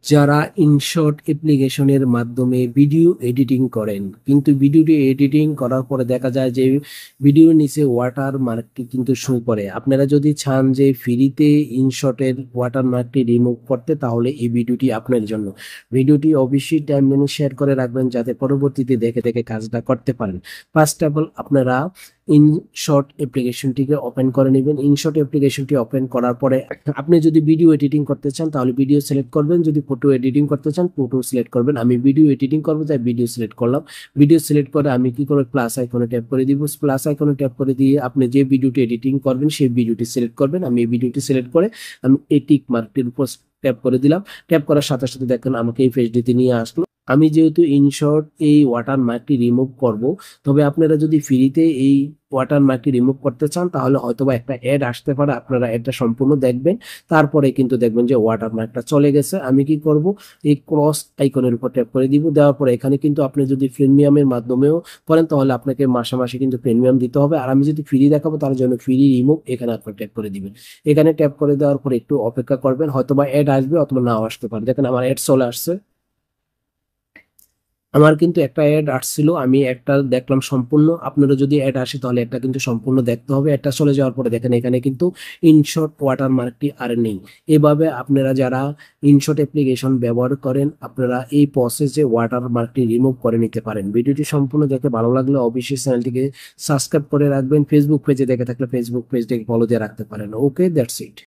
যারা ইনশট অ্যাপ্লিকেশনের মাধ্যমে ভিডিও এডিটিং করেন, কিন্তু ভিডিওটি এডিটিং করার পরে দেখা যায় যে ভিডিওর নিচে ওয়াটার মার্কটি কিন্তু শো করে। আপনারা যদি চান যে ফ্রিতে ইনশটের ওয়াটার মার্কটি রিমুভ করতে, তাহলে এই ভিডিওটি আপনার জন্য। ভিডিওটি অবশ্যই টাইমলাইনে শেয়ার করে রাখবেন যাতে পরবর্তীতে দেখে দেখে কাজটা করতে পারেন। ফার্স্ট অফ অল আপনারা ইনশট অ্যাপ্লিকেশনটিকে ওপেন করে নেবেন। ইনশট অ্যাপ্লিকেশনটি ওপেন করার পরে আপনি যদি ভিডিও এডিটিং করতে চান তাহলে ভিডিও সিলেক্ট করবেন, যদি ফটো এডিটিং করতে চান ফটো সিলেক্ট করবেন। আমি ভিডিও এডিটিং করবো তাই ভিডিও সিলেক্ট করলাম। ভিডিও সিলেক্ট করে আমি কি করব, প্লাস আইকনে ট্যাপ করে দিব। প্লাস আইকনে ট্যাপ করে দিয়ে আপনি যে ভিডিওটি এডিটিং করবেন সেই ভিডিওটি সিলেক্ট করবেন। আমি এই ভিডিওটি সিলেক্ট করে আমি এই টিক মার্কটির উপর ট্যাপ করে দিলাম। ট্যাপ করার সাথে সাথে দেখেন আমাকে এই পেজটিতে নিয়ে আসলো। আমি যেহেতু ইনশর্ট এই ওয়াটার মার্কটি রিমুভ করব, তবে আপনারা যদি ফ্রিতে এই ওয়াটার মার্কটি রিমুভ করতে চান তাহলে হয়তোবা একটা অ্যাড আসতে পারে, আপনারা অ্যাডটা সম্পূর্ণ দেখবেন, তারপরে কিন্তু দেখবেন যে ওয়াটার মার্কটা চলে গেছে। আমি কি করব, এই ক্রস আইকনের উপর ট্যাপ করে দিব। দেওয়ার পরে এখানে কিন্তু আপনি যদি প্রিমিয়ামের মাধ্যমেও করেন তাহলে আপনাকে মাসে মাসে কিন্তু প্রিমিয়াম দিতে হবে। আর আমি যদি ফ্রি দেখাবো তার জন্য ফ্রি রিমুভ এখানে আপনি ট্যাপ করে দিবেন। এখানে ট্যাপ করে দেওয়ার পরে একটু অপেক্ষা করবেন, হয়তোবা অ্যাড আসবে অথবা নাও আসতে পারে। দেখেন আমার অ্যাড চলে আসছে। আমার কিন্তু একটা অ্যাড আসছিল, আমি একটা দেখলাম সম্পূর্ণ। আপনারা যদি অ্যাড আসে তাহলে একটা কিন্তু সম্পূর্ণ দেখতে হবে। একটা চলে যাওয়ার পরে দেখেন এখানে কিন্তু ইনশট ওয়াটার মার্কটি আর নেই। এভাবে আপনারা যারা ইনশট অ্যাপ্লিকেশন ব্যবহার করেন আপনারা এই প্রসেসে ওয়াটার মার্কটি রিমুভ করে নিতে পারেন। ভিডিওটি সম্পূর্ণ দেখে ভালো লাগলে অবশ্যই চ্যানেলটিকে সাবস্ক্রাইব করে রাখবেন। ফেসবুক পেজে দেখে থাকলে ফেসবুক পেজটিকে ফলো দিয়ে রাখতে পারেন। ওকে, দ্যাটস ইট।